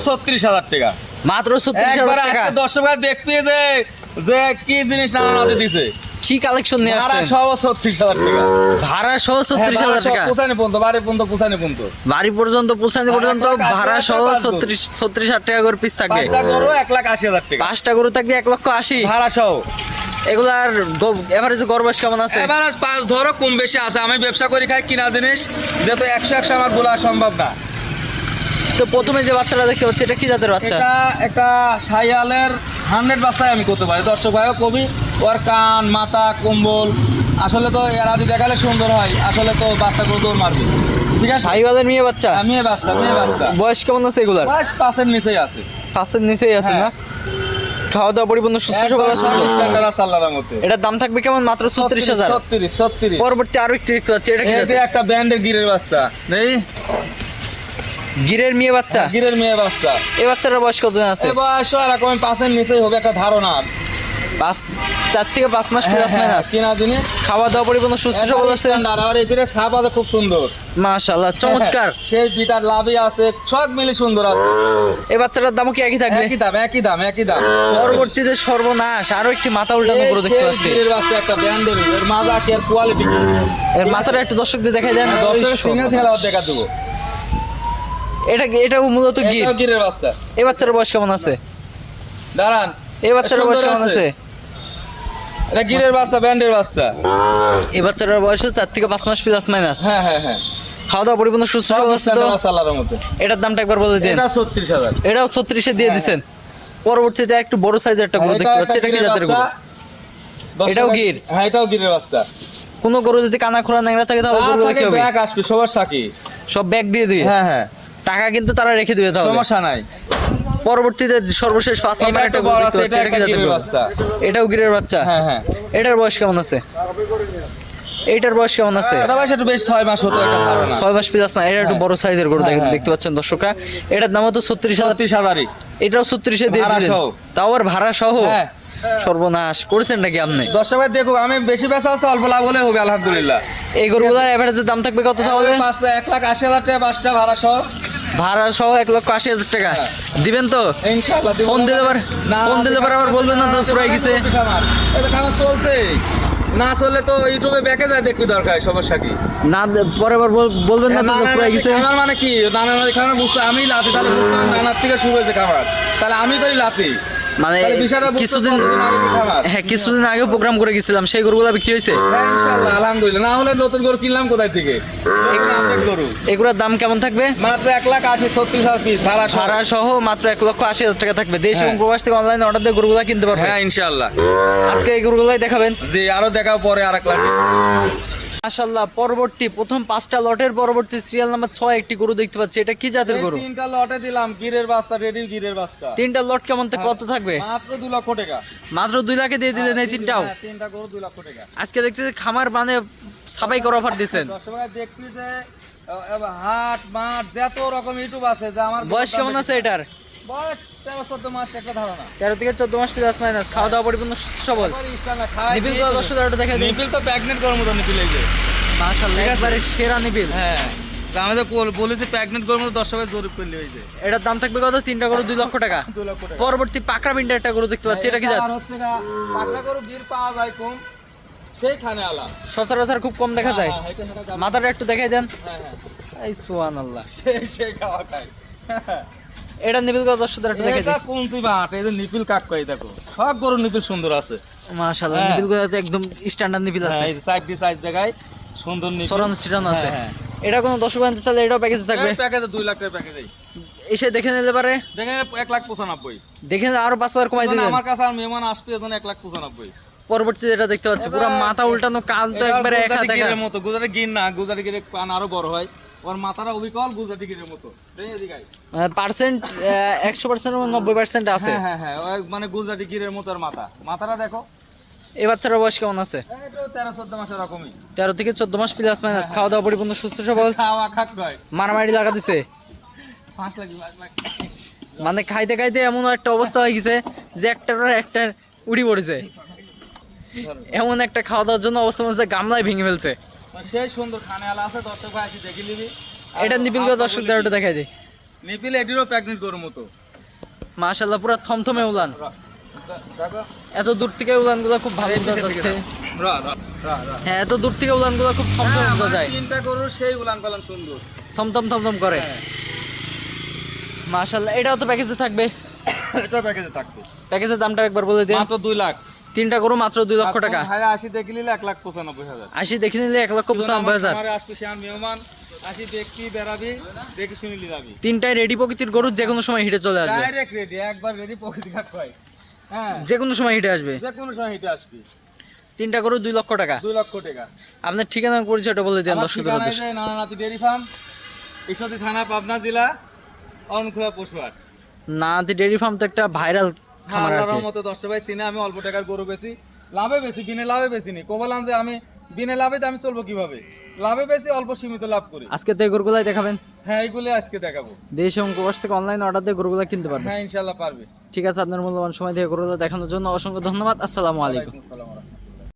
36,000 টাকা। মাত্র 36,000 টাকা। দর্শক ভাই দেখবি যে কি জিনিস নানা দিছে, কি কালেকশন নিয়ে ভাড়া আসছেন? সহ 36,000 টাকা। ভাড়া সহ 36,000 টাকা। পুছানি পর্যন্ত, বাড়ি পর্যন্ত পুছানি পর্যন্ত, বাড়ি পর্যন্ত পৌঁছানি পর্যন্ত ভাড়া সহ 36,000 টাকা করে পিস থাকবে। 5টা গরু 1,80,000 টাকা। 5টা গরু থাকবে 1,80,000 ভাড়া সহ। এগুলার এভারেজে গড় বয়স কেমন আছে? এবার 5 ধরো কম বেশি আছে। আমি ব্যবসা করি, খাই কিনা জিনিস, যেহেতু 100 আমার গোলা সম্ভব না। তো প্রথমে যে বাচ্চাটা দেখতে পাচ্ছি এটা কি জাতের বাচ্চা? এটা একটা শাইয়ালের 100 বাচ্চাই আমি করতে পারি। দর্শক ভাইও কবি, ওর কান মাথা কম্বল আসলে তো এরাদি দেখালে সুন্দর হয়, আসলে তো বাচ্চাগুলো দৌড় মারবে। ঠিক আছে, শাহিওয়ালের মেয়ে বাচ্চা। মেয়ে বাচ্চা। বয়স কেমন আছে এগুলার? বয়স 5-এর নিচেই আছে। 5-এর নিচেই আছে না? খাওয়া দাওয়া পরিপূর্ণ সুস্থ সবল আছে তো? স্ট্যান্ডার্ড আছে আল্লাহর মতে। এটার দাম থাকবে কেমন? মাত্র 36,000। 36। পরবর্তী আরো একটি দেখতে পাচ্ছি, এটা কি এই যে জাতের? একটা ব্যান্ডের গিরের বাচ্চা নেই, গিরের মেয়ে বাচ্চা। গিরের মেয়ে বাচ্চা। এই বাচ্চাটার বয়স কতদিন আছে? এই বয়স এরকম 5-এর নিচেই হবে একটা ধারণা। 4 থেকে 5 মাস প্লাস মাইনাস। কিনা জিনিস, খাওয়া দাওয়া পরিপূর্ণ সুস্থ সবল আছে। আর এই পিঠে ছাপ আছে খুব সুন্দর, মাশাআল্লাহ চমৎকার। সেই পিঠার লাভই আছে, সব মিলে সুন্দর আছে। এই বাচ্চাটার দামও কি একই থাকবে? একই দাম। পরবর্তীতে সর্বনাশ আরো একটি মাথা উল্টানো করে দেখতে পাচ্ছি। গিরের বাচ্চা একটা ব্যান্ডের, এর মাজা কি আর কোয়ালিটি কি, এর মাথাটা একটু দর্শকদের দেখাই দেন। দর্শকের সিঙ্গেল আবার দেখা দেবো। এটাও মূলত গির। এটাও গিরের বাচ্চা। এই বাচ্চার বয়স কেমন আছে? দাঁড়ান, এই বাচ্চার বয়স সুন্দর কেমন আছে? এটা গিরের বাচ্চা, ব্যান্ডের বাচ্চা। এই বাচ্চার বয়স 4 থেকে 5 মাস প্লাস মাইনাস। হ্যাঁ। খাওয়া দাওয়া পরিপূর্ণ সুস্থ সবল আছে তো? আল্লাহর মতে। এটার দামটা একবার বলে দিন। এটা 36,000। এটাও 36-এ দিয়ে দিবেন। পরবর্তীতে একটু বড় সাইজের একটা গরু দেখতে পাচ্ছি, এটা কি জাতের গরু? এটাও গির। হ্যাঁ, এটাও গিরের বাচ্চা। কোন গরু যদি কানা খোলা ন্যাংরা থাকে তাহলে গরুগুলো কি হবে? ব্যাগ আসবে সবার সাকি, সব ব্যাগ দিয়ে দিবে। হ্যাঁ। টাকা কিন্তু তারা রেখে দিবে তাহলে, সমস্যা নাই। পরবর্তীতে সর্বশেষ 5 নম্বর একটা গরু দেখতে পাচ্ছি, এটা কি জাতের গরু? এটাও গিরের বাচ্চা। হ্যাঁ। এটার বয়স কেমন আছে? এইটার বয়স কেমন আছে? এটা বয়স একটু বেশ 6 মাস হতো একটা ধারণা। 6 মাস প্লাস না, এটা একটু বড় সাইজের গরু দেখতে পাচ্ছেন দর্শকরা। এটার দাম তো 36,000। 36,000-ই। এটাও 36-এ দিয়ে ভাড়া দিলেন, সহ। তাও আবার ভাড়া সহ। হ্যাঁ। সর্বনাশ করেছেন নাকি আপনি? দর্শক ভাই দেখো, আমি বেশি বেচা আছে, অল্প লাভ হলে হবে আলহামদুলিল্লাহ। এই গরুগুলোর এভারেজের দাম থাকবে কত তাহলে? 1,80,000 টাকা 5টা ভাড়া সহ। ভাড়া সহ 1,80,000 টাকা দিবেন তো? ইনশাআল্লাহ দিব। ফোন দিলে পর আবার বলবেন না তো ফুরাই গেছে। এটা কাজ চলছে, না চললে তো ইউটিউবে ব্যাকে যায় দেখবি, দরকার সমস্যা কি? না পরে আবার বলবেন না তো ফুরাই গেছে। আমার মানে কি, নানা খাবার বুঝতে আমি লাতি, তাহলে বুঝতে নানার থেকে শুরু হয়েছে খাবার, তাহলে আমি করি লাতি। মানে কিছুদিন আগেও প্রোগ্রাম করে গেছিলাম, সেই গরুগুলো বিক্রি হয়েছে ইনশাআল্লাহ আলহামদুলিল্লাহ। না হলে নতুন গরু কিনলাম কোথায় থেকে? গরু এগুলোর দাম কেমন থাকবে? মাত্র 1,80,000 পিস ভাড়া সহ মাত্র 1,80,000 টাকা থাকবে। দেশ এবং প্রবাস থেকে অনলাইনে অর্ডার দিয়ে গরুগুলো কিনতে পারবে। হ্যাঁ ইনশাআল্লাহ। আজকে এই গরুগুলাই দেখাবেন? জি, আরো দেখাও পরে আর এক লাখ। মাশাআল্লাহ পরবর্তী প্রথম 5টা লটের পরবর্তী সিরিয়াল নাম্বার 6 একটি গরু দেখতে পাচ্ছি, এটা কি জাতের গরু? 3টা লটে দিলাম গিরের বাচ্চা, রেডি গিরের বাচ্চা। 3টা লট কেমন কত থাকবে? মাত্র 2 লক্ষ টাকা। মাত্র 2 লাখে দিয়ে দিলেন এই 3টাও? 3টা গরু 2 লক্ষ টাকা। আজকে দেখতেছি খামার মানে সাবাই করে অফার দিবেন। দর্শকরা দেখবি যে হাট মাঠ যত রকম ইউটিউব আছে, যে আমার বয়স কেমন আছে এটার? বয়স 13-14 মাস একটা ধারণা। 13 থেকে 14 মাস প্লাস মাইনাস। খাওয়া দাওয়া পরিপূর্ণ সুস্থ সবল। নিপিল তো দর্শকদের দেখাই দিন। নিপিল তো প্রেগন্যান্ট গরুর মতো নিপিল, এই যে মাশাআল্লাহ একবারে সেরা নিপিল। হ্যাঁ, আমি তো বলেছি প্রেগন্যান্ট গরুর মতো দর্শকের জরিপ করলে হয়ে যায়। এটার দাম থাকবে কত? 3টা গরু 2 লক্ষ টাকা। 2 লক্ষ টাকা। পরবর্তী পাকড়া বিন্ডা একটা গরু দেখতে পাচ্ছি, এটা কি জাত? আর হচ্ছে না, পাকড়া গরু গির পাওয়া যায় কম, সেইখানে আলা সচরাচর খুব কম দেখা যায়। হ্যাঁ, মাথাটা একটু দেখাই দেন। হ্যাঁ। এই সুবহানাল্লাহ, সেই খাওয়া খায়। এটা নিপিল কত দর্শকদের একটু দেখাই এটা দিন। কোনটি বাট, এই যে নিপিল কাক কই দেখো, সব গরুর নিপিল সুন্দর আছে মাশাআল্লাহ হ্যাঁ। নিপিল গুলো একদম স্ট্যান্ডার্ড নিপিল আছে। হ্যাঁ, এই সাইড সাইড জায়গায় সুন্দর নিপিল, সরান সিরান আছে। হ্যাঁ। এটা কোন দর্শক আনতে চাইলে এটাও প্যাকেজ থাকবে? এই প্যাকেজে 2 লাখ টাকা প্যাকেজেই এসে দেখে নিতে পারে। দেখেন 1,95,000। দেখে আরো 5,000 কমাই দিবেন। আমার কাছে আর মেহমান আসবে, এজন্য 1,95,000। পরবর্তী যেটা দেখতে পাচ্ছি পুরো মাথা উল্টানো, কাল তো একবারে একা দেখা। গিরের মতো, গুজরাটি গির না, গুজরাটি গিরের কান আরো বড় হয়, ওর মাথাটা অবিকল গুজরাটি গিরের মতো। এদিকে পার্সেন্ট 100% এবং 90% আছে। হ্যাঁ, ওই মানে গুজরাটি গিরের মতো মাথাটা দেখো। এই বাচ্চার বয়স কেমন আছে? এটা 13-14 মাসের রকমই। 13 থেকে 14 মাস প্লাস মাইনাস। খাওয়া দাওয়া পরিপূর্ণ সুস্থ সবল। খাওয়া খাক কয় মারামারি লাগা দিছে 5 লাখ। মানে খাইতে খাইতে এমন একটা অবস্থা হয়ে গেছে যে একটা উড়ি পড়েছে। এমন একটা খাওয়া দাওয়ার জন্য অবস্থা মনে হচ্ছে গামলায় ভেঙে ফেলছে। সেই সুন্দর খানে আলা আছে, দর্শক ভাই আসি দেখে নিবি। এটা নিপিল করে দর্শকদের একটু দেখাই দিই। নিপিল এটিরও প্রেগনেন্ট গরুর মতো। মাশাআল্লাহ পুরো থমথমে উলান। দেখো এত দূর থেকে উলানগুলো খুব ভালো বোঝা যাচ্ছে। রা রা রা রা হ্যাঁ এত দূর থেকে উলানগুলো খুব থমথমে বোঝা যায়, তিনটা গরুর সেই উলান পালান সুন্দর। থমথম করে। মাশাআল্লাহ এটাও তো প্যাকেজে থাকবে। এটা প্যাকেজে থাকবে। প্যাকেজের দামটা একবার বলে দিন। মাত্র 2 লাখ। তিনটা গরু মাত্র 2 লক্ষ টাকা। ভাই 80 দেখে নিলে 1,95,000। 80 দেখে নিলে 1,95,000। আমার আসপিশিয়ান মেহমান 80 দেখবি বেরাবি দেখে শুনে যাবি। তিনটাই রেডি প্রকৃতির গরু, যে কোনো সময় হিটে চলে আসবে। ডাইরেক্ট রেডি, একবার রেডি প্রকৃতি কাট হয়। হ্যাঁ যে কোনো সময় হিটে আসবে। যে কোনো সময় হিটে আসবি। তিনটা গরু 2 লক্ষ টাকা। 2 লক্ষ টাকা। আপনার ঠিকানা পরিচয়টা বলে দেন দর্শকদের ঠিকানা উদ্দেশ্যে। যে নানানাতি ডেয়ারি ফার্ম, ঈশ্বরদী থানা, পাবনা জেলা, অরণখোলা পশুহাট। নাতি ডেয়ারি ফার্ম তো একটা ভাইরাল খামার আর আল্লাহর কি। রহমতে দর্শক ভাই চিনে, আমি অল্প টাকার গরু বেশি, লাভে বেশি, বিনে লাভে বেশি নি। বললাম যে আমি বিনে লাভে তো আমি চলবো কিভাবে, লাভে বেশি অল্প সীমিত লাভ করি। আজকে তো এই গরুগুলাই দেখাবেন? হ্যাঁ এইগুলো আজকে দেখাবো। দেশ এবং প্রবাস থেকে অনলাইন অর্ডার দিয়ে গরুগুলা কিনতে পারবেন। হ্যাঁ ইনশাল্লাহ পারবে। ঠিক আছে, আপনার মূল্যবান সময় দিয়ে গরুগুলা দেখানোর জন্য অসংখ্য ধন্যবাদ। আসসালামু আলাইকুম। ওয়ালাইকুম আসসালাম।